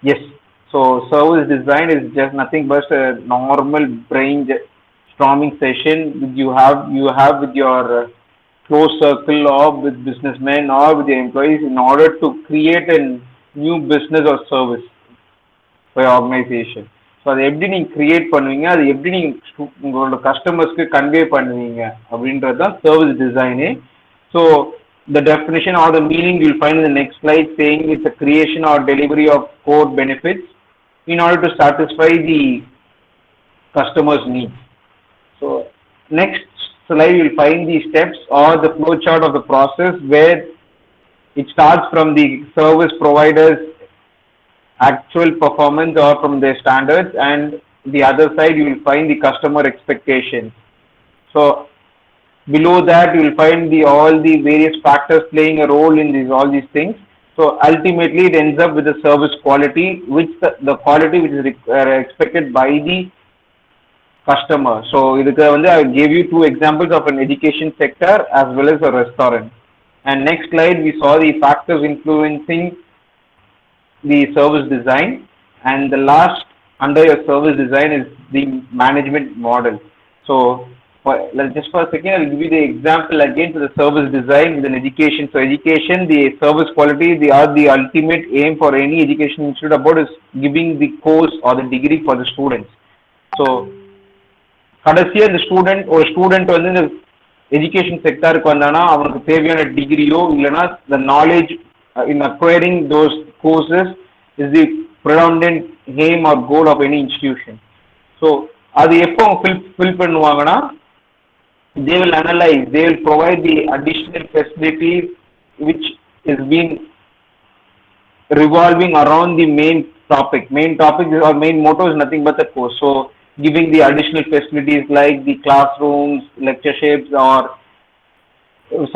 Yes. So service design is just nothing but a normal storming session with you have with your close circle or with businessmen or with your employees in order to create a new business or service for your organization. So அதை எப்படி நீங்கள் create பண்ணுவீங்க, அது எப்படி நீங்கள் உங்களோட கஸ்டமர்ஸ்க்கு convey பண்ணுவீங்க அப்படின்றது தான் service design. So the definition or the meaning you'll find in the next slide saying it's a creation or delivery of core benefits in order to satisfy the customer's needs. So next slide you'll find the steps or the flow chart of the process where it starts from the service providers actual performance or from their standards, and the other side you will find the customer expectations. So below that you will find all the various factors playing a role in all these things. So ultimately it ends up with the service quality, which the quality which is expected by the customer. So I gave you two examples of an education sector as well as a restaurant. And next slide we saw the factors influencing the service design, and the last under your service design is the management model. So just for a second I'll give you the example again for the service design with an education. So education, the service quality, they are the ultimate aim for any education institute about is giving the course or the degree for the students. So கடைசியா இந்த student வந்து இந்த education செக்டருக்கு வந்தானா அவனுக்கு தேவையான டிகிரியோ இல்லைன்னா the knowledge in acquiring those courses is the predominant aim or goal of any institution. So அது எப்போ fill பண்ணுவாங்கன்னா they will analyze, they will provide the additional facilities which is being revolving around the main topic. Main topic or main motto is nothing but the course. So giving the additional facilities like the classrooms, lectureships, or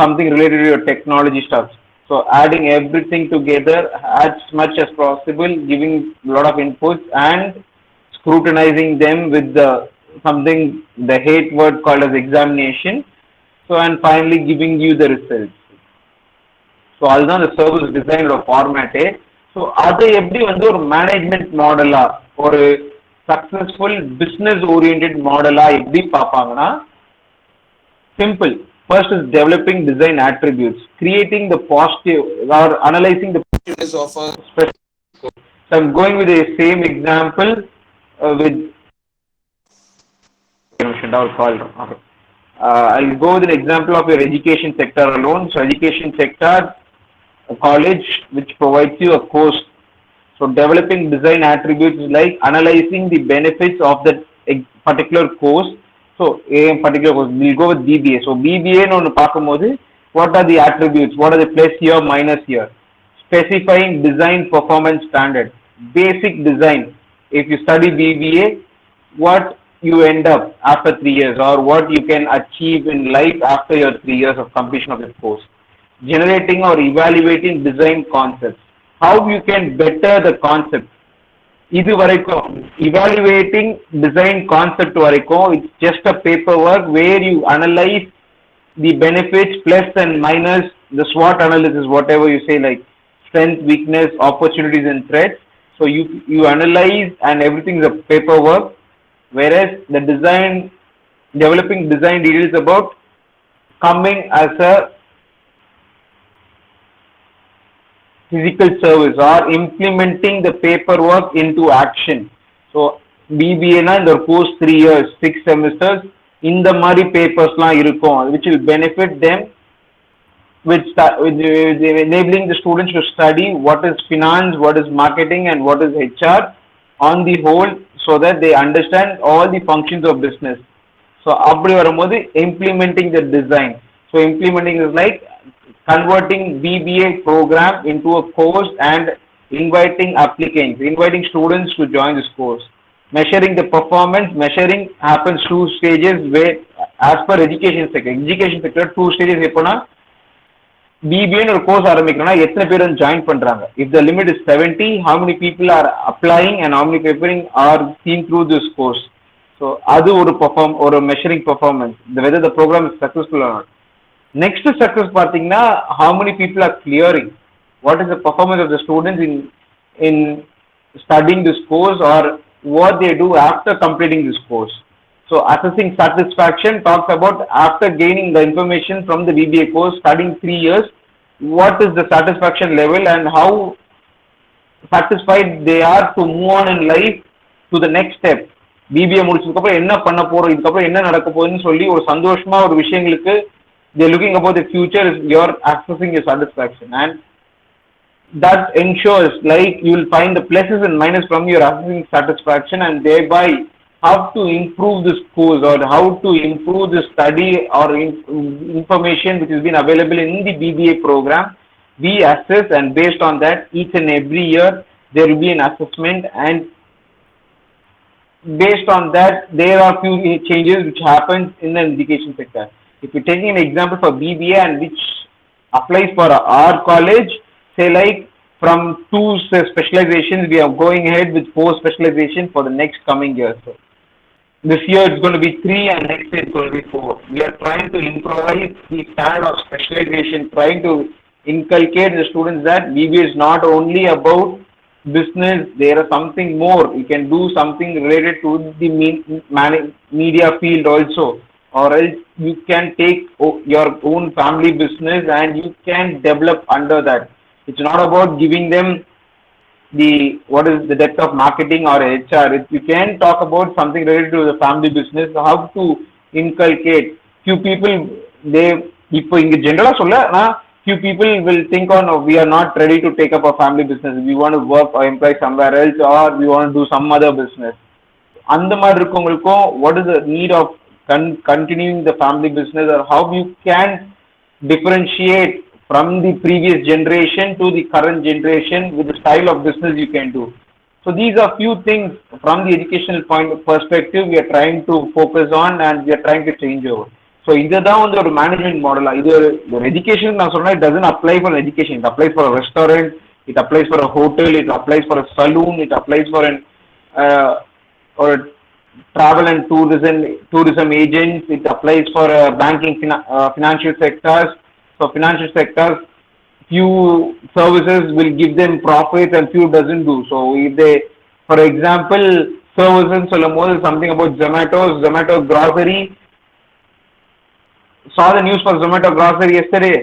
something related to your technology stuff. So adding everything together as much as possible, giving a lot of inputs and scrutinizing them with the hate word called as examination. So and finally giving you the results. So அதுதான் the service design format. So அதை எப்படி வந்து ஒரு management மாடலா ஒரு successful business oriented மாடலா எப்படி பார்ப்பாங்கன்னா simple. First is developing design attributes, creating the positive or analyzing the positiveness of a specific code. So I'm going with the same example with I'll go with an example of your education sector alone. So education sector, a college which provides you a course. So developing design attributes is like analyzing the benefits of that particular course. So in particular we'll go with BBA. So BBA no பார்க்கும்போது what are the attributes, what are the plus here minus here, specifying design performance standard, basic design. If you study BBA, what you end up after 3 years or what you can achieve in life after your 3 years of completion of the course. Generating or evaluating design concepts, how you can better the concept. இது வரைக்கும் evaluating design concept வரைக்கும் it's just a paperwork where you analyze the benefits plus and minus, the SWOT analysis, whatever you say, like strength, weakness, opportunities and threats. So you analyze and everything is a paperwork, whereas the developing design details about coming as a physical service or implementing the paperwork into action. So BBA na இந்த course 3 years 6 semesters இந்த மாதிரி பேப்பர்ஸ்லாம் இருக்கும் which will benefit them with enabling the students to study what is finance, what is marketing and what is HR on the whole, so that they understand all the functions of business. So அப்படி வரும்போது implementing the design. So implementing is like converting BBA program into a course and inviting applicants, inviting students to join this course. Measuring the performance, measuring happens 2 stages where as per education sector 2 stages எப்போனா BBA ஒரு course ஆரம்பிக்கணும்னா எத்தனை பேர் வந்து join பண்றாங்க. If the limit is 70, how many people are applying and how many people are seen through this course. So அது ஒரு measuring performance, whether the program is successful or not. Next success பார்த்தீங்கன்னா how many people are clearing, what is the performance of the students in studying this course or what they do after completing this course. So assessing satisfaction talks about after gaining the information from the BBA course, studying 3 years, what is the satisfaction level and how satisfied they are to move on in life to the next step. BBA முடிச்சதுக்கு அப்புறம் என்ன பண்ண போறோம், இதுக்கப்புறம் என்ன நடக்க போகுதுன்னு சொல்லி ஒரு சந்தோஷமா ஒரு விஷயங்களுக்கு they're looking about the future is you're accessing your satisfaction, and that ensures like you will find the pluses and minus from your accessing satisfaction, and thereby how to improve this course or how to improve the study or information which has been available in the BBA program. We assess, and based on that each and every year there will be an assessment, and based on that there are few changes which happen in the education sector. If you're taking an example for BBA and which applies for our college, say like from 2 specializations we are going ahead with 4 specializations for the next coming year. So this year it's going to be 3 and next year it's going to be 4. We are trying to improvise the standard of specialization, trying to inculcate the students that BBA is not only about business, there is something more. You can do something related to the media field also, or else you can take your own family business and you can develop under that. It's not about giving them the what is the depth of marketing or HR. You can talk about something related to the family business, how to inculcate. Few people they இப்போ இங்க ஜெனரலா சொல்ல few people will think on we are not ready to take up a family business, we want to work or employ somewhere else, or we want to do some other business. அந்த மாதிரி இருக்கவங்களுக்கும் what is the need of continuing the family business, or how you can differentiate from the previous generation to the current generation with the style of business you can do. So these are few things from the educational point of perspective we are trying to focus on and we are trying to change over. So இதுதான் வந்து ஒரு management மாடலா. இது ஒரு education நான் சொன்னா it doesn't apply for education, it applies for a restaurant, it applies for a hotel, it applies for a saloon, it applies for an or a travel and tourism agents, it applies for banking, financial sectors. So financial sectors, few services will give them profits and few doesn't do. So if they, for example, services something about Zomato grocery. Saw the news for Zomato grocery yesterday.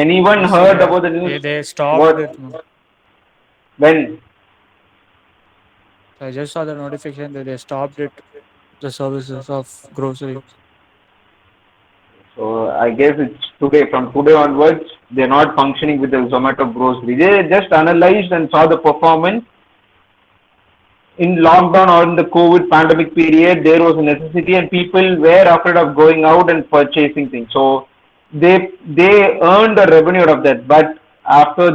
Anyone heard about the news? They stopped it. When? I just saw the notification that they stopped it, the services of grocery. So I guess it's today. From today onwards, they're not functioning with the Zomato grocery. They just analyzed and saw the performance. In lockdown or in the COVID pandemic period, there was a necessity and people were afraid of going out and purchasing things. So they earned a revenue out of that. But after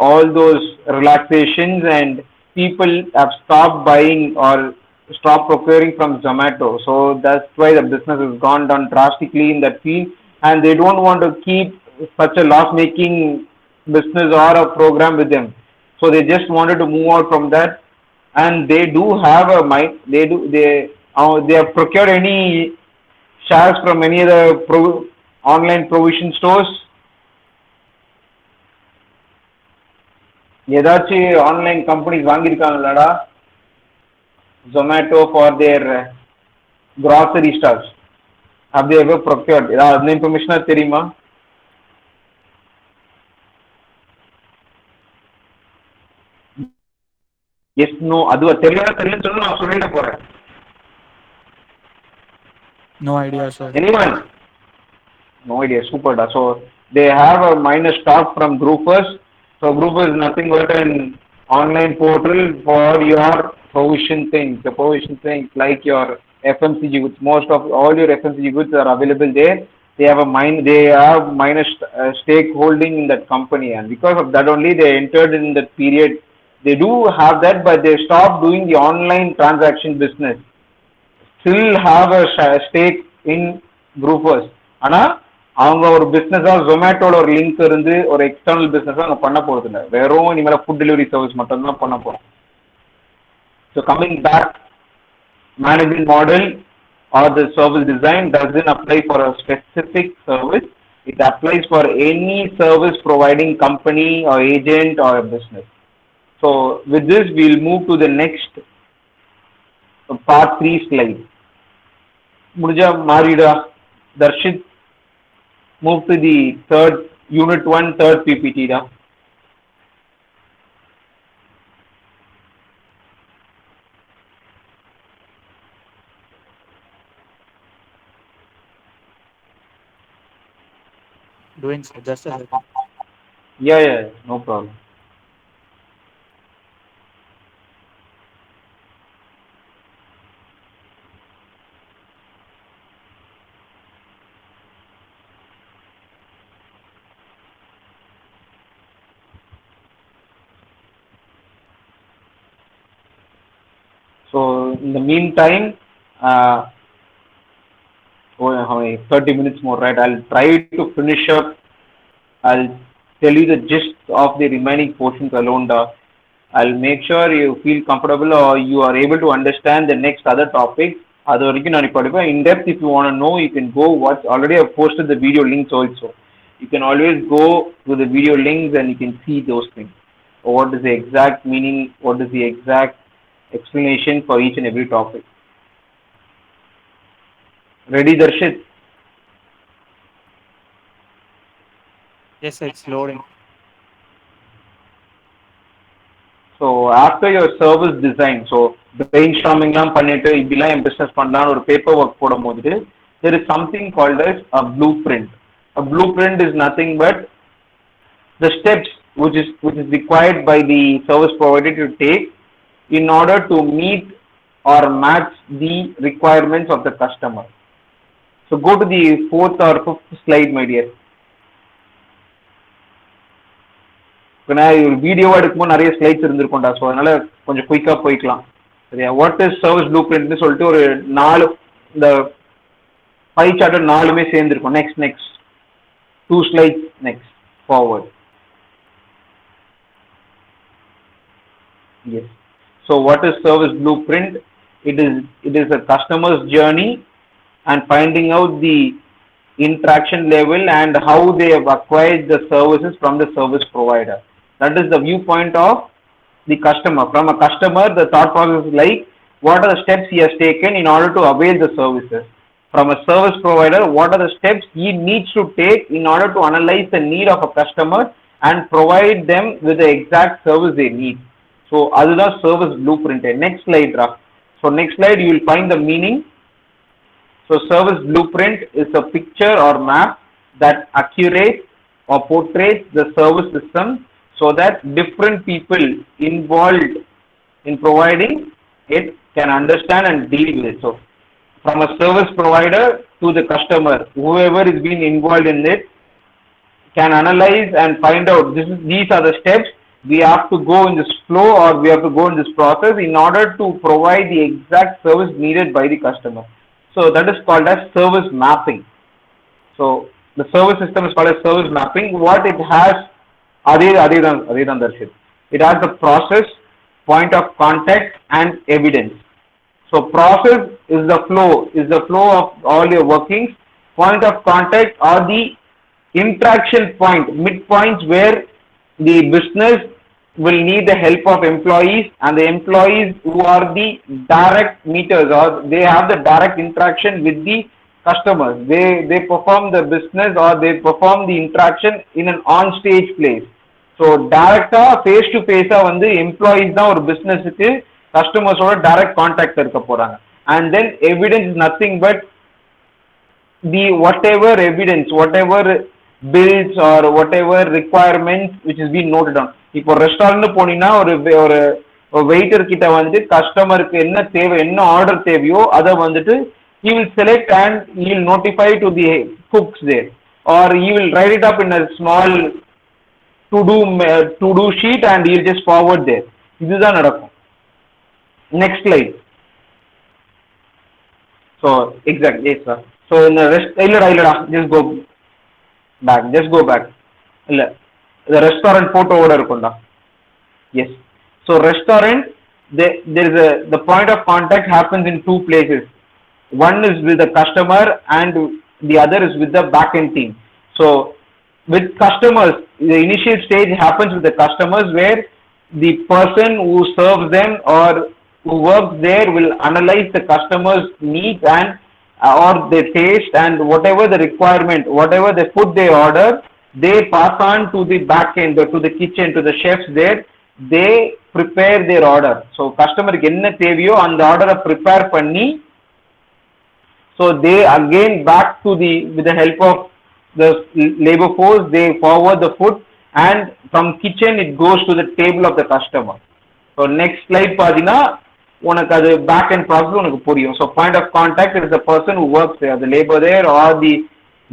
all those relaxations, and people have stopped buying or stopped procuring from Zomato. So that's why the business has gone down drastically in that field, and they don't want to keep such a loss-making business or a program with them. So they just wanted to move out from that. And they do have a mind. They have procured any shares from any other online provision stores. ஏதாச்சும் online companies வாங்கியிருக்காங்களாடா Zomato for their grocery stores? Have they ever procured? ஏதாவது அந்த information தெரியுமா? Yes, no, அதுவா தெரியும் சொல்லு, நான் சொல்லிட போறேன். No idea, sir. Anyone? No idea. Super. So they have a minor stock from Groupers. So Groupers is nothing but an online portal for your provision things. The provision things like your FMCG goods. Most of all your FMCG goods are available there. They have minor stakeholding in that company, and because of that only they entered in that period. They do have that, but they stopped doing the online transaction business. Still have a stake in Groupers. ஆனா அவங்க ஒரு பிசினஸா ஜொமேட்டோட ஒரு link இருந்து ஒரு external பிசினஸா அவங்க பண்ண போறது இல்லை, வெறும் இனிமேல ஃபுட் டெலிவரி சர்வீஸ் மட்டும் தான் பண்ண போறோம். So coming back, management model or the service design doesn't apply for a specific service. It applies for any service providing company or agent or a business. So with this, we'll move to the next part 3 slide. Murja Marida, Darshit, move to the third, unit 1, third PPT. Da. Doing so, just a second. Yeah, no problem. So in the meantime, how many 30 minutes more, right? I'll try to finish up. I'll tell you the gist of the remaining portions alone. I'll make sure you feel comfortable or you are able to understand the next other topic. In depth, if you want to know, you can go watch. Already I've posted the video links also. You can always go to the video links and you can see those things. What is the exact meaning? What is the exact explanation for each and every topic? Ready, Darshit? Yes, it's loading. So after your service design, so brainstorming பண்ணிட்டு இப்படிலாம் என் business பண்ணலாம்னு ஒரு paper work போடும்போது there is something called as a blueprint. A blueprint is nothing but the steps which is required by the service provider to take in order to meet or match the requirements of the customer. So go to the fourth or fifth slide, my dear. Video எடுக்கும்போது நிறைய slides இருந்திருக்கும்டா, so அதனால கொஞ்சம் குயிக்காக போய்க்கலாம். சரியா? What is service ப்ளூ பிரிண்ட்னு சொல்லிட்டு ஒரு 4 இந்த பை சார்ட் 4மே சேர்ந்துருக்கும். Next 2 slides next forward. Yes. So what is service blueprint? It is a customer's journey and finding out the interaction level and how they have acquired the services from the service provider. That is the viewpoint of the customer. From a customer, the thought process is like, what are the steps he has taken in order to avail the services? From a service provider, what are the steps he needs to take in order to analyze the need of a customer and provide them with the exact service they need? So, that's the service blueprint. Next slide, Ra. So, next slide, you will find the meaning. So, service blueprint is a picture or map that accurates or portrays the service system so that different people involved in providing it can understand and deal with it. So, from a service provider to the customer, whoever is being involved in it can analyze and find out these are the steps we have to go in this flow or we have to go in this process in order to provide the exact service needed by the customer. So that is called as service mapping. So the service system is called as service mapping. What it has, Adidan Darshit. It has the process, point of contact and evidence. So process is the flow of all your workings. Point of contact are the interaction point, midpoints where the business will need the help of employees, and the employees who are the direct meters or they have the direct interaction with the customers. They perform the business or they perform the interaction in an on stage place. So directa face to face வந்து employees தான் ஒரு businessக்கு customers ஓட direct contact இருக்க போறாங்க. And then evidence is nothing but the whatever evidence, whatever bills or whatever requirements which is being noted on. இப்போ restaurant போனீங்கன்னா ஒரு waiter கிட்ட வந்து கஸ்டமருக்கு என்ன தேவை, என்ன ஆர்டர் தேவையோ அதை வந்துட்டு he will select and he will notify to the cooks there, or he will write it up in a small to do sheet and he will just forward there. இதுதான் நடக்கும். Next slide. So exactly, yes sir. So in the இல்லடா just go back. இல்ல the restaurant photo ஓட இருக்கும்டா. Yes. So restaurant, there is the point of contact happens in 2 places. One is with the customer and the other is with the backend team. So with customers, the initial stage happens with the customers where the person who serves them or who works there will analyze the customer's needs and or their taste and whatever the requirement, whatever the food they order, they pass on to the back end or to the kitchen, to the chefs there. They prepare their order. So customer என்ன தேவையோ அந்த ஆர்டரை prepare பண்ணி so they again back to the with the help of the labor force they forward the food and from kitchen it goes to the table of the customer. So next slide பாத்தீங்கன்னா உனக்கு அது back end process உனக்கு புரியும். So point of contact is the person who works there, the labor there or the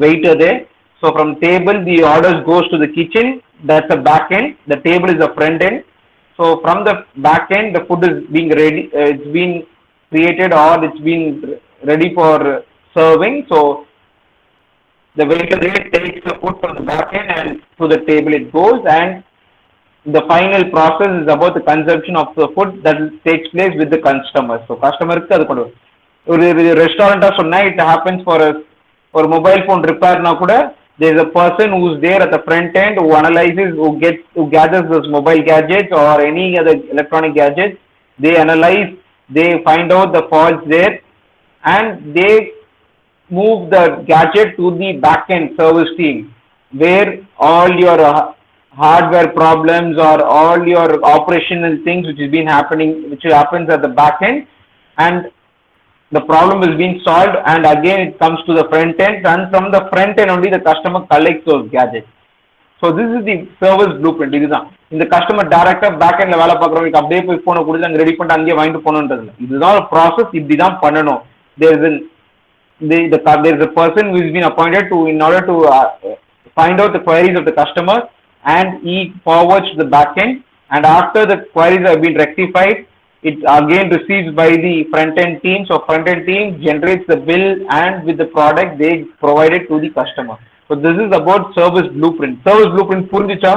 waiter there. So from table the orders goes to the kitchen, that's the back end. The table is the front end. So from the back end the food is being ready, it's been created or it's been ready for serving. So the waiter there takes the food from the back end and to the table it goes, and the final process is about the consumption of the food that takes place with the customer. So customer க்கு அது கொடு ஒரு ரெஸ்டாரண்டா சொன்னா it happens for a or mobile phone repair na kuda there is a person who is there at the front end who analyzes, who gathers those mobile gadgets or any other electronic gadgets. They analyze, they find out the faults there and they move the gadget to the back end service team where all your hardware problems or all your operational things which happens at the back end, and the problem is being solved, and again it comes to the front end, and from the front end only the customer collects those gadgets. So this is the service blueprint. இதுதான் இந்த customer டைரக்டா back எண்ட்ல வேலை பார்க்குறவங்களுக்கு அப்படியே போய் போனை கொடுத்து அங்கே ரெடி பண்ணிட்டு அங்கேயே வாங்கிட்டு போகணுன்றது இல்லை. இதுதான் ப்ராசஸ், இப்படிதான் பண்ணணும். there is a person who has been appointed to in order to find out the queries of the customer, and he forwards to the back end, and after the queries have been rectified it again receives by the front end team. So front end team generates the bill and with the product they provide it to the customer. So this is about service blueprint. Service blueprint புரிஞ்சுச்சா?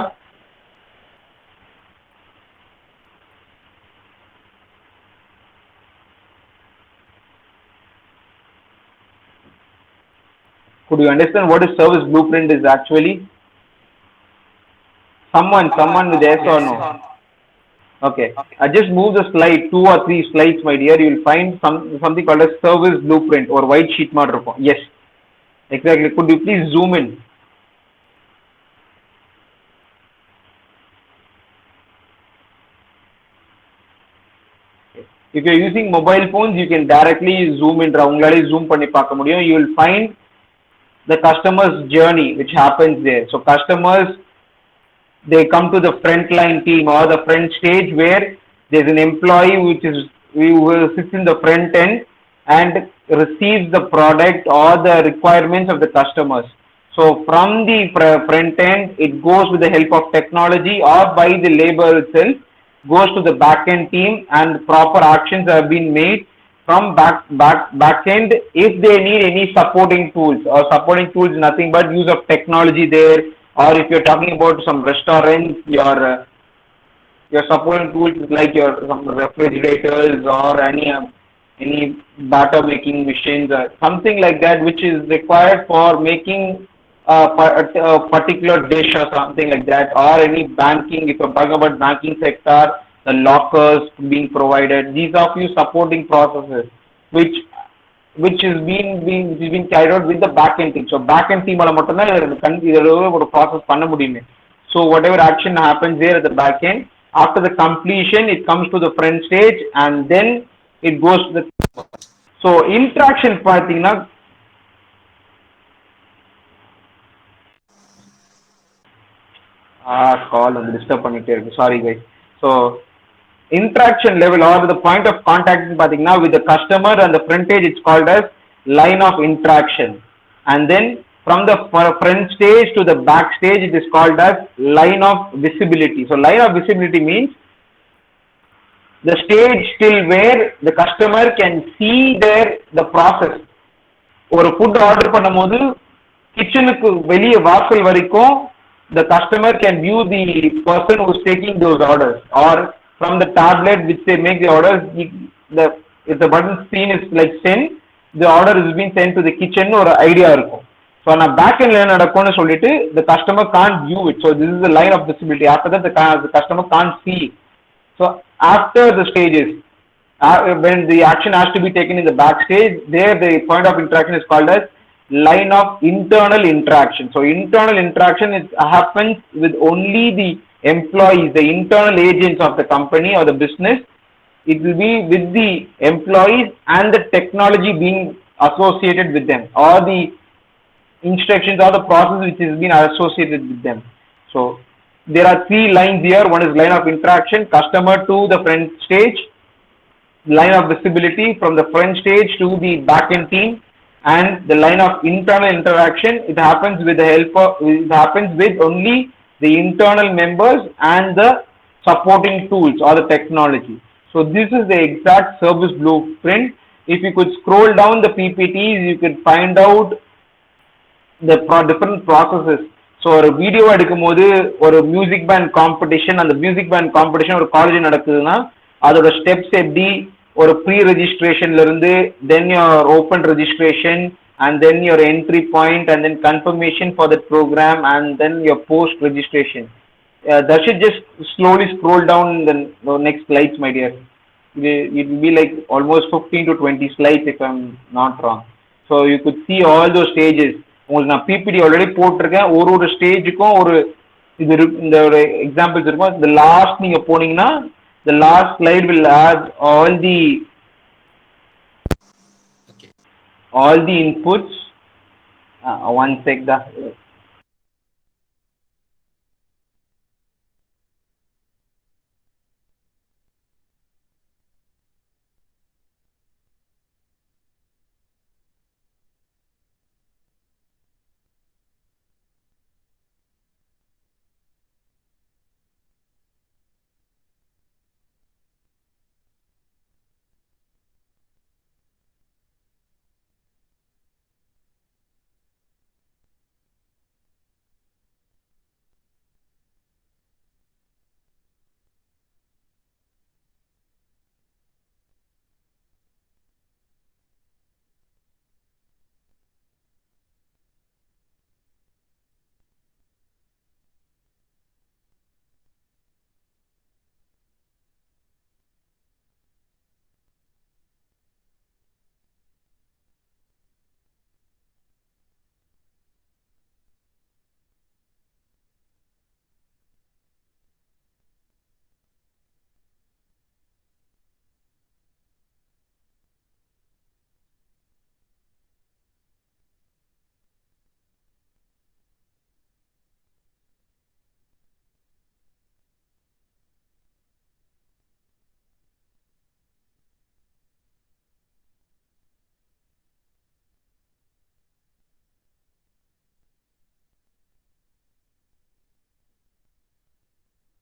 Could you understand what is service blueprint is actually? Someone with yes or no? Okay, I just move the slide 2 or 3 slides, my dear. You will find something called a service blueprint or white sheet model. Yes, exactly. Could you please zoom in? If you are using mobile phones, you can directly zoom in. Zoom panni paaka mudiyum. You will find the customer's journey which happens there. So customers, they come to the frontline team or the front stage where there is an employee who sits in the front end and receives the product or the requirements of the customers. So from the front end, it goes with the help of technology or by the labor itself, goes to the back end team, and proper actions have been made from back end. If they need any supporting tools, or supporting tools nothing but use of technology there, or if you're talking about some restaurants, your supporting tools like some refrigerators or any batter making machines or something like that which is required for making a particular dish or something like that, or any banking, if you're talking about banking sector, the lockers being provided. These are few supporting processes which is being carried out with the back end team. So back end team மட்டும் தான் இதோட ஒரு process பண்ண முடியுமே. So whatever action happens there at the back end, after the completion it comes to the front stage and then it goes to the so interaction பார்த்தீங்கன்னா call வந்து disturb பண்ணிட்டே இருக்கு, sorry guys. So interaction level or the point of contact pathina with the customer and the frontage, it's called as line of interaction, and then from the front stage to the back stage it is called as line of visibility. So line of visibility means the stage till where the customer can see the process. ஒரு food order பண்ணும்போது கிச்சனுக்கு வெளியே வாசல் வரைக்கும் the customer can view the person who is taking those orders, or from the tablet which they make the orders, if the button screen is like send, the order is being sent to the kitchen or idea இருக்கும். So on a back end line நடக்கும்னு சொல்லிட்டு the customer can't view it. So this is the line of visibility. After that, the customer can't see it. So after the stages, when the action has to be taken in the backstage, there the point of interaction is called as line of internal interaction. So internal interaction happens with only the employees, the internal agents of the company or the business. It will be with the employees and the technology being associated with them, or the instructions or the process which has been associated with them. So there are three lines here. One is line of interaction, customer to the front stage, line of visibility from the front stage to the back end team, and the line of internal interaction. It happens with the help of, it happens with only the internal members and the supporting tools or the technology. So this is the exact service blueprint. If you could scroll down the PPTs, you could find out the different processes. So ஒரு video எடுக்கும் போது ஒரு music band competition, அந்த music band competition ஒரு college நடக்குதுன்னா அதோட steps எப்படி, ஒரு ப்ரீ ரெஜிஸ்ட்ரேஷன்ல இருந்து then your open registration and then your entry point and then confirmation for the program and then your post registration. That should just slowly scroll down the next slides, my dear. It will be like almost 15 to 20 slides if I'm not wrong. So you could see all those stages. உங்களுக்கு நான் PPT already போட்டிருக்கேன். ஒரு ஸ்டேஜுக்கும் ஒரு இது இந்த ஒரு examples இருக்கும். இந்த லாஸ்ட் நீங்க போனீங்கன்னா the last slide will have all the inputs. One sec.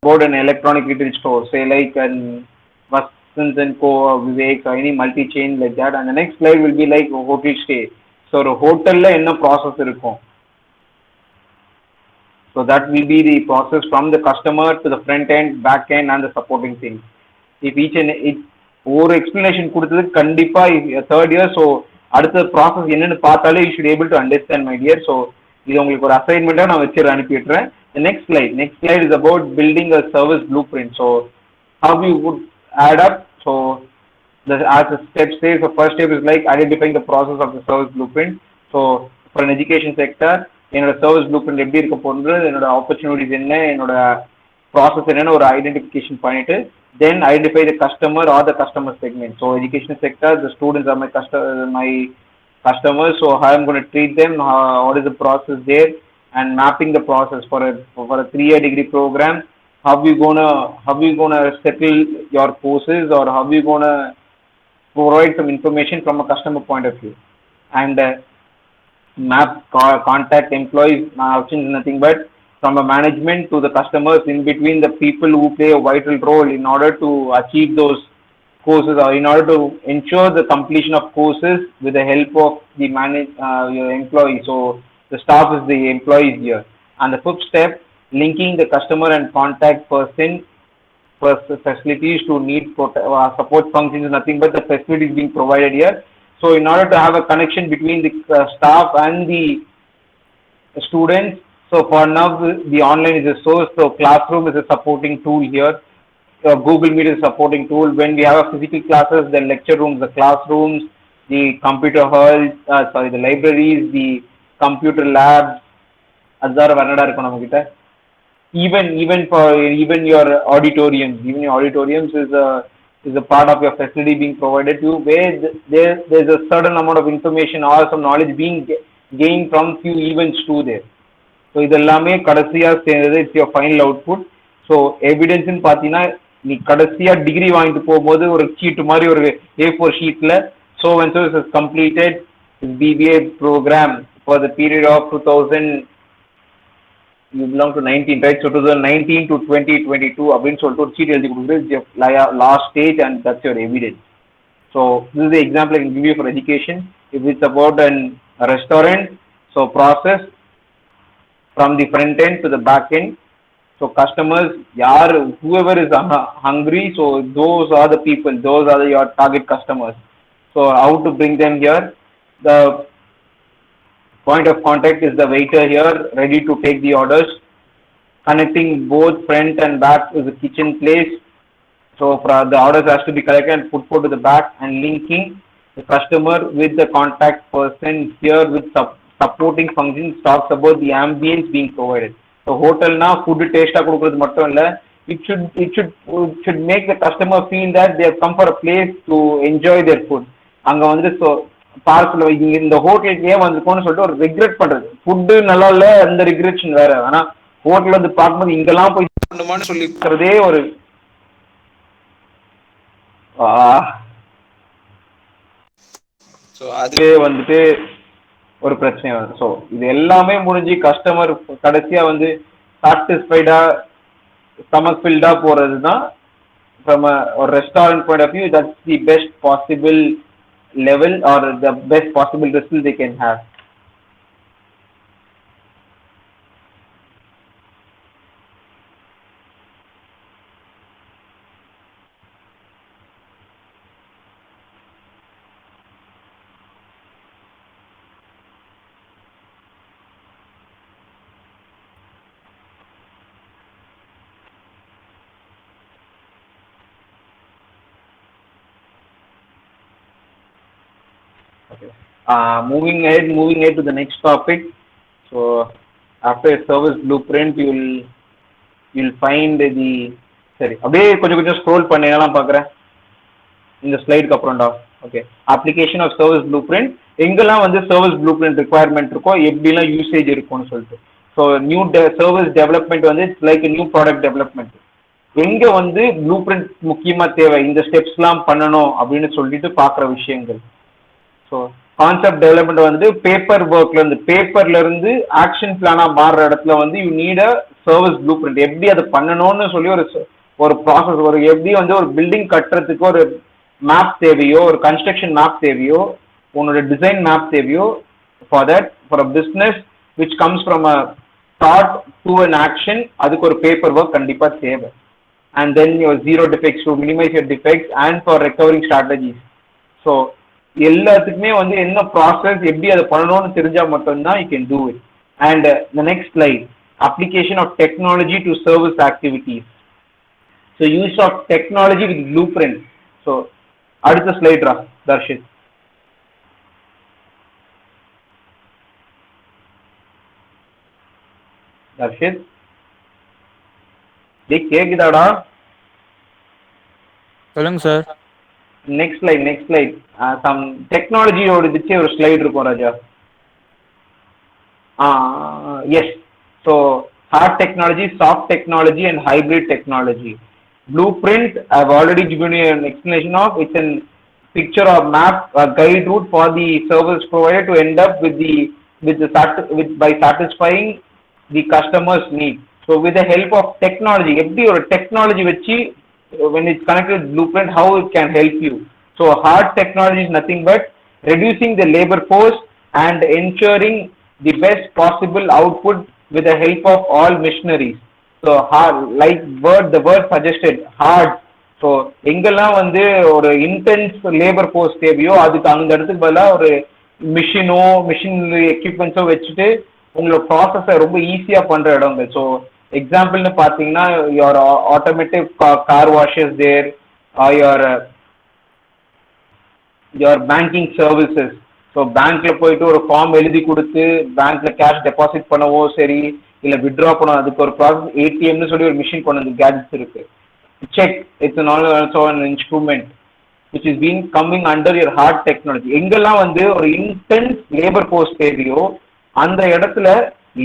About an electronic retail store, say like an Vasanth and Co, or Vivek, or any multi-chain like that. And the next slide will be like a hotel stay. So a hotel la enna process irukum. So that will be the process from the customer to the front end, back end, and the supporting things. If each and each ஒரு explanation கொடுத்தது கண்டிப்பா third year. So அடுத்த process என்னன்னு பார்த்தாலே you should able to understand my dear. So இது உங்களுக்கு ஒரு அசைன்மெண்ட்டாக நான் வச்சு அனுப்பிடுறேன். Next slide is about building a service blueprint. So how you would add up. So as the step says, the first step is like identifying the process of the service blueprint. So for an education sector, என்னோட service blueprint எப்படி இருக்க போகிறது, என்னோட opportunities என்ன, என்னோட process என்னன்னு ஒரு identification பண்ணிட்டு then identify the customer or the customer segment. So education sector, the students are my customers. So how I'm going to treat them, what is the process there, and mapping the process for a 3-year degree program. How you gonna settle your courses, or how you gonna provide some information from a customer point of view, and map contact employees. Option is nothing but from a management to the customers, in between the people who play a vital role in order to achieve those courses, or in order to ensure the completion of courses with the help of the your employees. So the staff is the employees here. And the fifth step, linking the customer and contact person facilities to need support functions, nothing but the facilities being provided here. So in order to have a connection between the staff and the students. So for now, the online is a source. So classroom is a supporting tool here. Google Meet is a supporting tool. When we have a physical classes, the lecture rooms, the classrooms, the computer halls, the libraries, the computer labs, அதுதான் வரடா இருக்கும் நம்ம கிட்ட. Even your auditoriums is a part of your facility being provided to you, where there's a certain amount of information or some knowledge being gained from few events too there. So இது எல்லாமே கடைசியாக சேர்ந்தது it's your final output. So எவிடன்ஸ்ன்னு பார்த்தீங்கன்னா நீ கடைசியாக degree வாங்கிட்டு போகும்போது ஒரு ஷீட் மாதிரி ஒரு A4 ஷீட்டில் so and so is completed BBA programme for the period of 2000 you belong to 19, right? So 2019 to 2022 அப்படின்னு சொல்லிட்டு ஒரு ஷீட் எழுதி கொடுக்குறது last stage and that's your evidence. So this is the example I can give you for education. If it's about a restaurant, so process from the front end to the back end. So customers, whoever is hungry, so those are the people, those are your target customers. So how to bring them here? The point of contact is the waiter here, ready to take the orders. Connecting both front and back is the kitchen place. So the orders has to be collected and put to the back, and linking the customer with the contact person here with supporting functions talks about the ambience being provided. So hotel na food taste கொடுக்கிறது மட்டும் இல்ல, it should make the customer feel that they have come for a place to enjoy their food. அங்க வந்து so பார்க்கல இந்த ஹோட்டலுக்கு ஏன் வந்துருக்கோம்னு சொல்லிட்டு ஒரு ரெக்ரெட் பண்றது. ஃபுட்டு நல்லா இல்ல அந்த ரெக்ரெஷன் வேற. ஆனா ஹோட்டல் வந்து பார்க்கும்போது இங்கெல்லாம் போய் பண்ணுமான்னு சொல்லிக்கிறதே ஒரு ஸோ அதுவே வந்துட்டு ஒரு பிரச்சனை வருது. ஸோ இது எல்லாமே முடிஞ்சு கஸ்டமர் கடைசியா வந்து சாட்டிஸ்ஃபைடா ஸ்டமக் ஃபில்டா போறது தான் ஃப்ரம் ஒரு restaurant point of view that's the best possible level or the best possible result they can have. Okay. Moving ahead to the next topic. So after a service blueprint, you'll find the sorry. அப்படியே கொஞ்சம் scroll பண்ணலாம் பார்க்குறேன் இந்த ஸ்லைடுக்கு அப்புறம்டா. Okay, application of service blueprint எங்கெல்லாம் வந்து service blue print requirement இருக்கோ எப்படிலாம் யூசேஜ் இருக்கும்னு சொல்லிட்டு. ஸோ நியூ சர்வீஸ் டெவலப்மெண்ட் வந்து it's like new product development. எங்க வந்து ப்ளூ பிரிண்ட் முக்கியமா தேவை, இந்த ஸ்டெப்ஸ்லாம் பண்ணணும் அப்படின்னு சொல்லிட்டு பார்க்குற விஷயங்கள். ஸோ கான்செப்ட் டெவலப்மெண்ட் வந்து பேப்பர்ல இருந்து ஆக்ஷன் பிளானா மாறுற இடத்துல வந்து you need a service blue print. எப்படி அதை பண்ணணும்னு சொல்லி ஒரு ப்ராசஸ், எப்படி வந்து ஒரு பில்டிங் கட்டுறதுக்கு ஒரு மேப் தேவையோ, ஒரு கன்ஸ்ட்ரக்ஷன் மேப் தேவையோ, உன்னோட டிசைன் மேப் தேவையோ, for a business which comes from a thought to an action, அதுக்கு ஒரு பேப்பர் ஒர்க் கண்டிப்பா தேவை. And then your zero defects to minimise your defects and for recovering strategies. So எல்லாத்துக்குமே வந்து என்ன ப்ராசஸ் எப்படி அதை பண்ணணும்னு தெரிஞ்சா மட்டும்தான் you can do it. And the next slide, application of technology to service activities. So use of technology with blueprint. So அடுத்த slide Darshith. Darshith கேக்குதாடா? சொல்லுங்க சார். நெக்ஸ்ட் ஸ்லைட் சம் டெக்னாலஜியோட வச்சு ஒரு ஸ்லைட் இருக்கும் ராஜா. Yes. So hard technology, soft technology and hybrid technology. Blueprint, I've already given you an explanation of. It's a picture or map, a guide route for the service provider to end up by satisfying the customer's need. So with the help of technology, எப்படி ஒரு technology வச்சு when it's connected with Blueprint, how it can help you. So hard technology is nothing but reducing the labor force and ensuring the best possible output with the help of all machineries. So hard, like the word suggested, hard. So எங்கெல்லாம் வந்து ஒரு intense labour force தேவையோ அதுக்கு அந்த இடத்துக்கு பதிலாக ஒரு machinery எக்யூப்மெண்ட்ஸோ வச்சுட்டு உங்களோட ப்ராசஸை ரொம்ப ஈஸியா பண்ற இடங்கள். ஸோ எக்ஸாம்பிள்னு பார்த்தீங்கன்னா your automatic car washes there, your your banking services. So பேங்க்ல போயிட்டு ஒரு ஃபார்ம் எழுதி கொடுத்து பேங்க்ல கேஷ் டெபாசிட் பண்ணவோ சரி, இல்லை வித்ட்ரா பண்ண அதுக்கு ஒரு ப்ராசஸ். ஏடிஎம்னு சொல்லி ஒரு மிஷின் கொண்டு வந்து கேட்ஜெட்ஸ் இருக்கு. Check it's also an instrument which is been coming under your hard technology. எங்கெல்லாம் வந்து ஒரு இன்டென்ஸ் லேபர் ஃபோர்ஸ் தேவையோ அந்த இடத்துல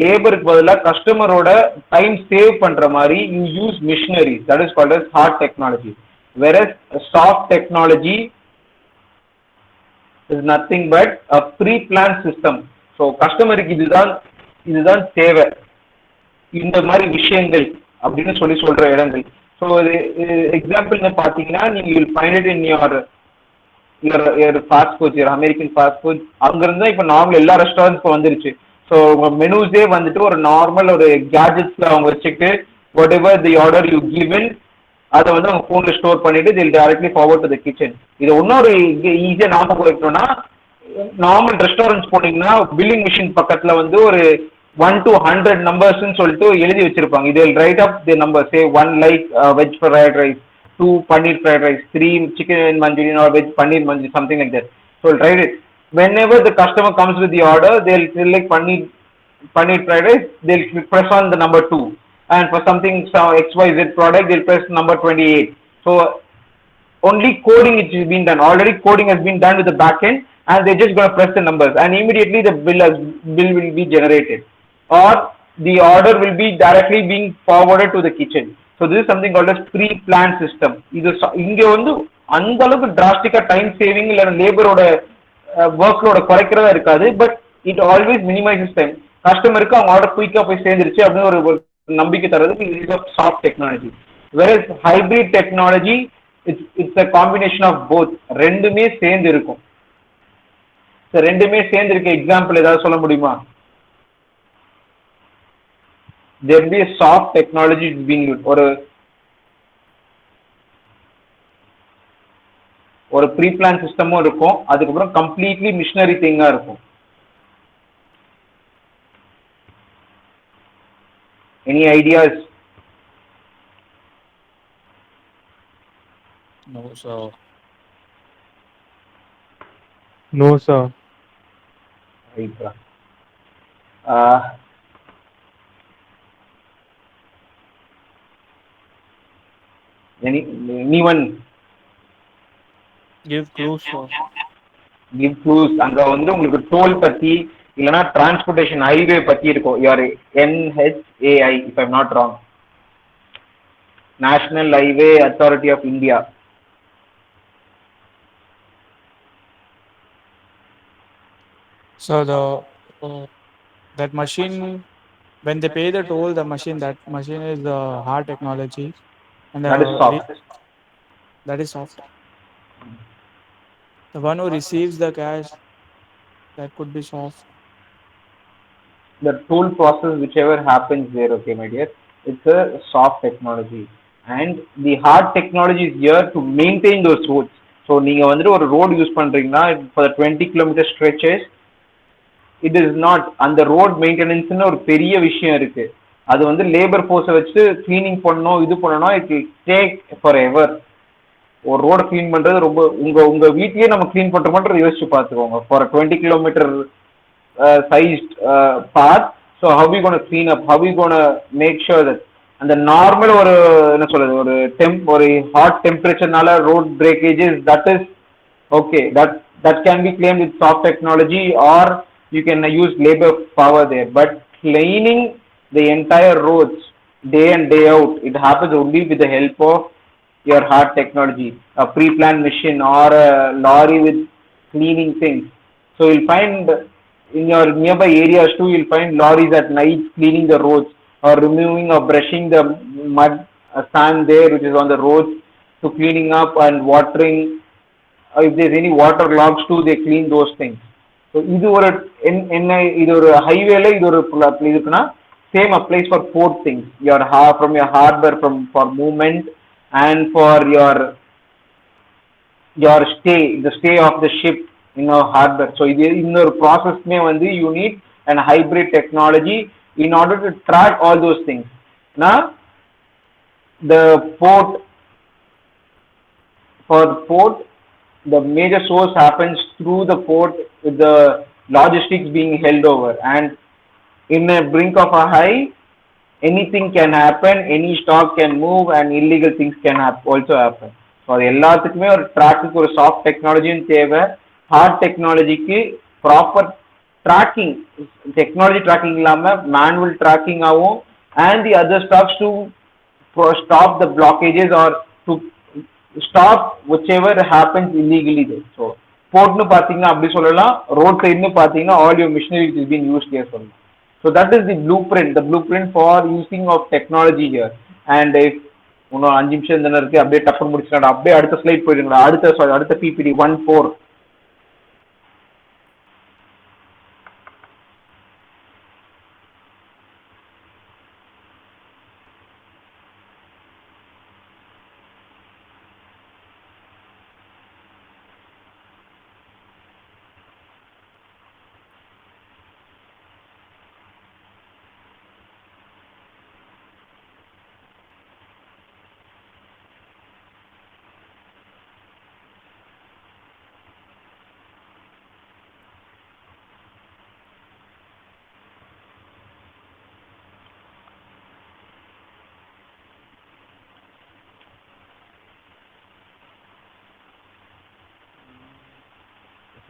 லேபருக்கு பதிலாக கஸ்டமரோட டைம் சேவ் பண்ற மாதிரி you use machineries, that is called as hard technology. whereas soft technology is nothing but a pre-planned system. So கஸ்டமருக்கு இதுதான் தேவை, இந்த மாதிரி விஷயங்கள் அப்படின்னு சொல்ற இடங்கள். ஸோ எக்ஸாம்பிள்னு பார்த்தீங்கன்னா நீங்க will find it in your fast foods, your American fast food. அங்கிருந்து இப்போ நார்மல் எல்லா ரெஸ்டாரண்ட்ஸ் இப்போ வந்துருச்சு. ஸோ உங்க மெனூஸே வந்துட்டு ஒரு நார்மல் ஒரு கேஜெட்ஸ்ல அவங்க வச்சுட்டு what ever the order you given அதை வந்து அவங்க ஃபோனில் ஸ்டோர் பண்ணிட்டு தில் directly forward to the kitchen. இது இன்னொரு ஈஸியாக ஞாபகம் வைக்கணும்னா, நார்மல் ரெஸ்டாரண்ட்ஸ் போனீங்கன்னா பில்லிங் மிஷின் பக்கத்துல வந்து ஒரு 1 to 100 நம்பர்ஸ்ன்னு சொல்லிட்டு எழுதி வச்சிருப்பாங்க. இது write up the number, say 1 like veg fried rice, 2 paneer fried rice, 3 chicken manchurian or veg paneer manchurian, something like that. So write it. Whenever the customer comes with the order, they'll select paneer fried rice, they'll press on the number 2. And for something XYZ product, they'll press number 28. So only coding it has been done. Already coding has been done with the backend, and they're just going to press the numbers, and immediately the bill will be generated, or the order will be directly being forwarded to the kitchen. So this is something called as pre-planned system. இது இங்க வந்து அந்த அளவுக்கு டிராஸ்டிக்கா time saving இல்ல லேபரோட work லோட குறைக்கிறதா இருக்காது, but it always மினிமைசஸ் time. கஸ்டமருக்கு அவங்க order குயிக்கா போய் சேர்ந்துருச்சு அப்படின்னு ஒரு நம்பிக்கை தரதுக்கு இது soft technology. whereas hybrid technology it's a combination of both. ரெண்டுமே சேர்ந்து இருக்கும். ரெண்டுமே சேர்ந்து இருக்க எக்ஸாம்பிள் ஏதாவது சொல்ல முடியுமா? there will be a soft technology being used. ஒரு ப்ரீ பிளான் சிஸ்டமும் இருக்கும், அதுக்கப்புறம் கம்ப்ளீட்லி மிஷினரி திங்கா இருக்கும். Any ideas? No, sir. No, sir. Right. Anyone? Give clues, sir. Give clues. அங்க வந்து உங்களுக்கு டோல் பத்தி இல்லனா டிரான்ஸ்போர்ட்டேஷன் ஹைவே பத்தி இருக்கும். Your NHAI, if I'm not wrong, National Highway Authority of India. So that machine, when they pay the toll, that machine is the hard technology, and That is soft. that is soft. The one who receives the cash, that could be soft. The tool process, whichever happens there, okay, my dear, it's a soft technology. And the hard technology is here to maintain those roads. So நீங்க வந்துட்டு ஒரு road use பண்றீங்கன்னா for the 20 kilometer stretches, it is not, அந்த road மெயின்டெனன்ஸ்னு ஒரு பெரிய விஷயம் இருக்கு. அது வந்து லேபர் ஃபோர்ஸை வச்சு கிளீனிங் பண்ணணும், இது பண்ணணும், இட் டேக் ஃபார் எவர். ஒரு ரோடு கிளீன் பண்றது ரொம்ப உங்க வீட்லயே நம்ம கிளீன் பண்றோம்ன்றது யோசிச்சு பார்த்துக்கோங்க. For 20 kilometre sized path. So how we going to clean up, how we going to make sure that அந்த நார்மல் ஒரு என்ன சொல்றது ஒரு ஹாட் டெம்பரேச்சர்னால road breakages, that is okay, that can be claimed with soft technology, or you can use labor power there. But cleaning the entire roads day and day out, it happens only with the help of your hard technology, a pre-planned machine or a lorry with cleaning things. So you'll find in your nearby areas too, you'll find lorries at night cleaning the roads or removing or brushing the mud, sand there which is on the roads, to cleaning up and watering. If there's any water logs too, they clean those things. So இது ஒரு இது ஒரு ஹைவேல இது ஒரு இதுக்குன்னா same applies for 4 things. Your from your harbor, for movement, and for your stay, the stay of the ship in a harbor. So இது இன்னொரு ப்ராசஸ்மே வந்து you need and hybrid technology in order to track all those things. Now, the port, for the port, the major source happens through the port with the logistics being held over, and in a brink of a high, anything can happen, any stock can move, and illegal things can also happen. So அது எல்லாத்துக்குமே ஒரு ட்ராக்குக்கு ஒரு soft டெக்னாலஜியும் தேவை, hard டெக்னாலஜிக்கு proper tracking, technology tracking இல்லாமல் manual ட்ராக்கிங்காகவும் and the other stocks to stop the blockages or to stop whichever happens illegally. So போர்ட்னு பார்த்தீங்கன்னா அப்படி சொல்லலாம், ரோட் சைடுன்னு பார்த்தீங்கன்னா all your machineries is been used here சொல்லலாம். So that is the blueprint for using of technology here. And if இன்னும் 5 நிமிஷம் தானே இருக்கு, அப்படியே டப்பு முடிச்சுடா, அப்படியே அடுத்த ஸ்லைட் போயிடுங்களா, அடுத்த PPT 1.4.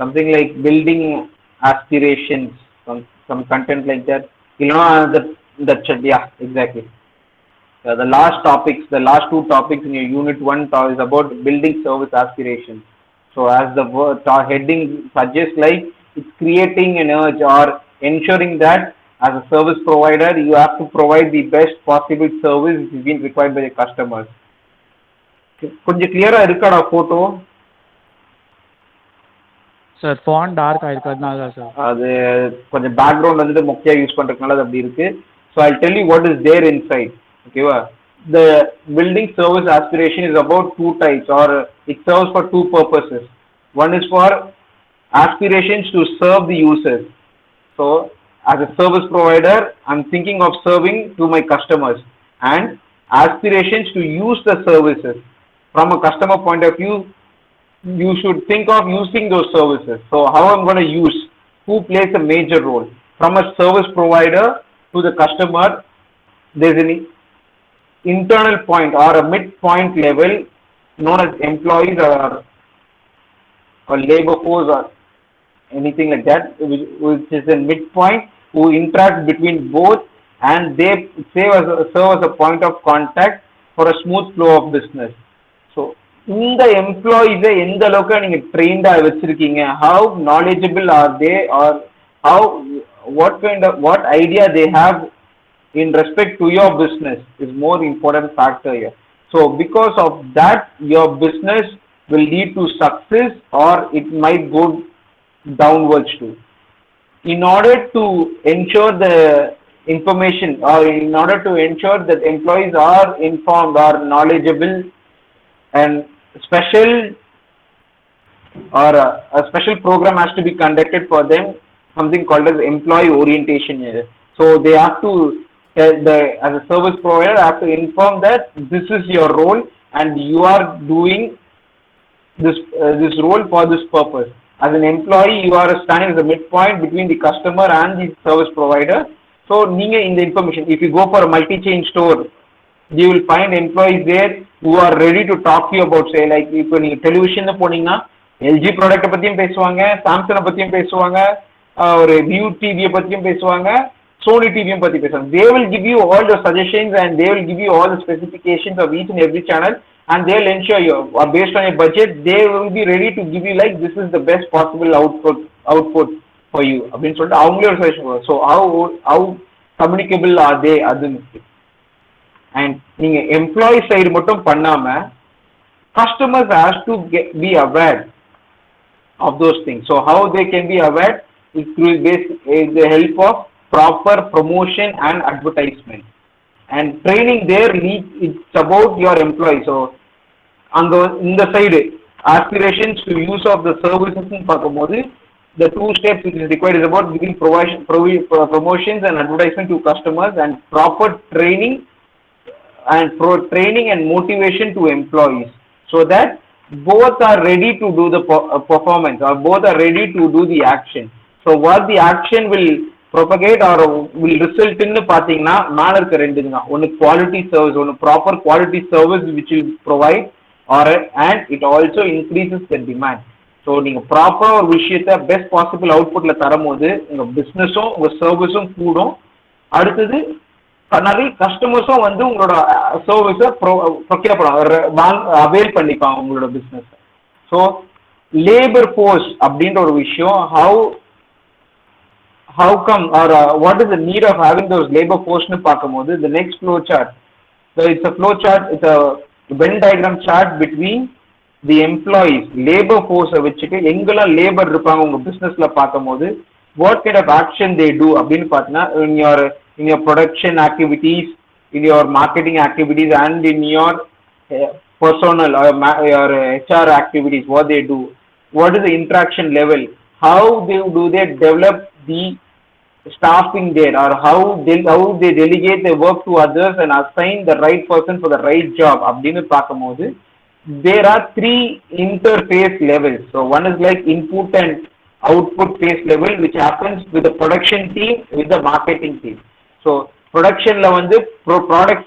Something like building aspirations, some content like that. You know, yeah, exactly. The last topics, the last 2 topics in your unit 1 is about building service aspirations. So as the heading suggests, like it's creating an urge or ensuring that as a service provider, you have to provide the best possible service which is being required by the customers. கொஞ்சம் கிளியரா இருக்காடா போட்டோ? Sir font dark ஆயிருக்கிறதுனால sir அது கொஞ்சம் background வந்துட்டு மொக்கையா use பண்றதுனால அது அப்படி இருக்கு. So I tell you what is there inside. ஓகேவா? The building service aspiration is about 2 types, or it serves for 2 purposes. One is for aspirations to serve the users. So as a service provider, I'm thinking of serving to my customers, and aspirations to use the services. From a customer point of view, you should think of using those services. So how I'm going to use, who plays a major role? From a service provider to the customer, there's an internal point or a midpoint level known as employees or labor force or anything like that, which is a midpoint who interact between both, and they serve as a point of contact for a smooth flow of business. So இந்த எம்ப்ளாயிஸை எந்த அளவுக்கு நீங்க ட்ரெயின்டா வச்சிருக்கீங்க, how knowledgeable are they, or how what idea they have in respect to your business is more important factor here. So because of that, your business will lead to success or it might go downwards too. In order to ensure the information, or in order to ensure that employees are informed or knowledgeable, and special or a special program has to be conducted for them, something called as employee orientation here. So they have to as a service provider have to inform that this is your role and you are doing this role for this purpose. As an employee, you are standing as a midpoint between the customer and the service provider. So நீங்க இந்த information, if you go for a multi-chain store, you will find employees there who are ready to talk to you about, say, like இப்போ நீங்க television போனீங்கன்னா LG ப்ராடக்ட்டை பத்தியும் பேசுவாங்க, சாம்சங்கை பத்தியும் பேசுவாங்க, ஒரு வியூ டிவியை பத்தியும் பேசுவாங்க, சோனி டிவியும் பத்தி பேசுவாங்க. They will give you all the suggestions and they will give you all the specifications of each and every channel, and they will ensure you, based on your budget, they will be ready to give you like this is the best possible output for you அப்படின்னு சொல்லிட்டு அவங்களே ஒரு suggestion. So how communicable are they, அது முக்கியம். And நீங்க employee side மட்டும் பண்ணாம customers has to be aware of those things. So how they can be aware is through the help of proper promotion and advertisement, and training there it's about your employees. So on the side aspirations to use of the services பார்க்கும்போது the two steps which is required is about giving promotions and advertisement to customers and proper training and training and motivation to employees, so that both are ready to do the performance, or both are ready to do the action. So what the action will propagate or will result in பாத்தீங்கன்னா மேல இருக்க ரெண்டு தான். ஒன்னு quality service, ஒன்னு proper quality service which will provide, or and it also increases the demand. So நீங்க ப்ராப்பரா ஒரு விஷயத்த பெஸ்ட் பாசிபிள் அவுட்புட்ல தரும்போது உங்க பிசினஸும் உங்க சர்வீஸும் கூடும். அடுத்தது நிறைய கஸ்டமர்ஸும் வந்து உங்களோட சர்வீஸை ப்ரொக்யூர் அவேல் பண்ணிப்பாங்க உங்களோட பிஸ்னஸ். ஸோ லேபர் ஃபோர்ஸ் அப்படின்ற ஒரு விஷயம், how come or what is the need of having those labor force nu paakumbodhu, the next flow chart, so it's a flow chart, it's a Venn diagram chart between the employees, labor force vechittu engala labor irupanga unga business la paakumbodhu what kind of action they do appdinu pathina in your production activities, in your marketing activities, and in your personal or your HR activities, what they do, what is the interaction level, how do they develop the staffing there, or how they delegate the work to others and assign the right person for the right job அப்படினு பாக்கும்போது there are three interface levels. So one is like input and output phase level, which happens with the production team, with the marketing team. So production la வந்து product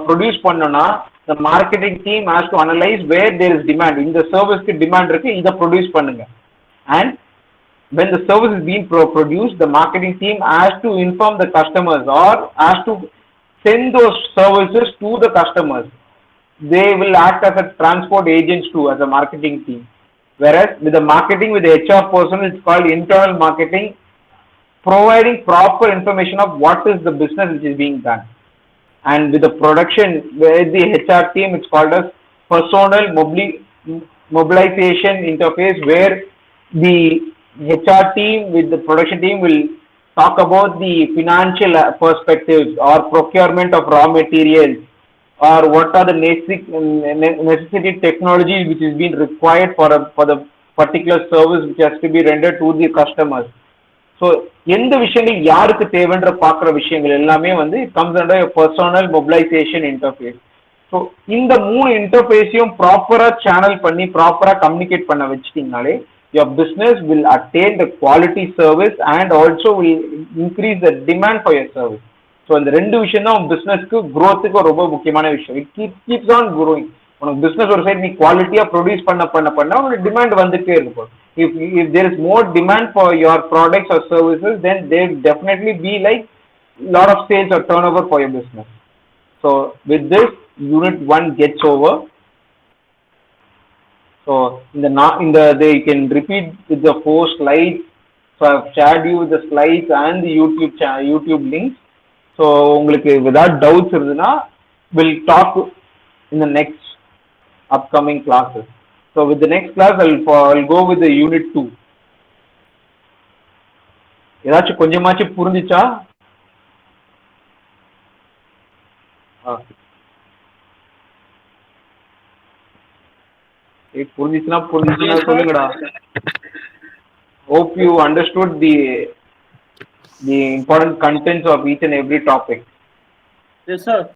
produce பண்ணனும்னா the marketing team has to analyze where there is demand, இந்த service க்கு demand இருக்கு, இத produce பண்ணுங்க. And when the service is being produced, the marketing team has to inform the customers or has to send those services to the customers. They will act as a transport agents too, as a marketing team. Whereas with the marketing, with the HR person, it's called internal marketing, providing proper information of what is the business which is being done. And with the production, with the HR team, it's called as personal mobilization interface, where the HR team with the production team will talk about the financial perspectives or procurement of raw materials, or what are the necessity technology which is being required for the particular service which has to be rendered to the customers. So எந்த விஷயங்கள் யாருக்கு தேவைன்ற பார்க்குற விஷயங்கள் எல்லாமே வந்து it comes under a personal mobilization interface. So இந்த மூணு இன்டர்ஃபேஸையும் ப்ராப்பராக சேனல் பண்ணி ப்ராப்பராக கம்யூனிகேட் பண்ண வச்சிட்டிங்கனாலே your business will attain the quality service and also will increase the demand for your service. So இந்த ரெண்டு விஷயம் தான் உங்க பிசினஸ்க்கு growthக்கு ரொம்ப முக்கியமான விஷயம். It keeps on growing. உனக்கு பிசினஸ் ஒரு சைடு நீ குவாலிட்டியா ப்ரொடியூஸ் பண்ண உனக்கு டிமாண்ட் வந்துட்டே இருக்கும். If there is more demand for your products or services, then there will definitely be like lot of sales or turnover for your business. So with this, unit 1 gets over. So they can repeat with the 4 slides. So I've shared you the slides and the YouTube links. So உங்களுக்கு without doubts irundha, we'll talk in the next upcoming classes. So with the next class, I'll go with the unit 2. ஏதாச்சும் கொஞ்சமாச்சு புரிஞ்சிச்சா? புரிஞ்சிச்சுனா சொல்லுங்கடா. Hope you understood the important contents of each and every topic. Yes, sir.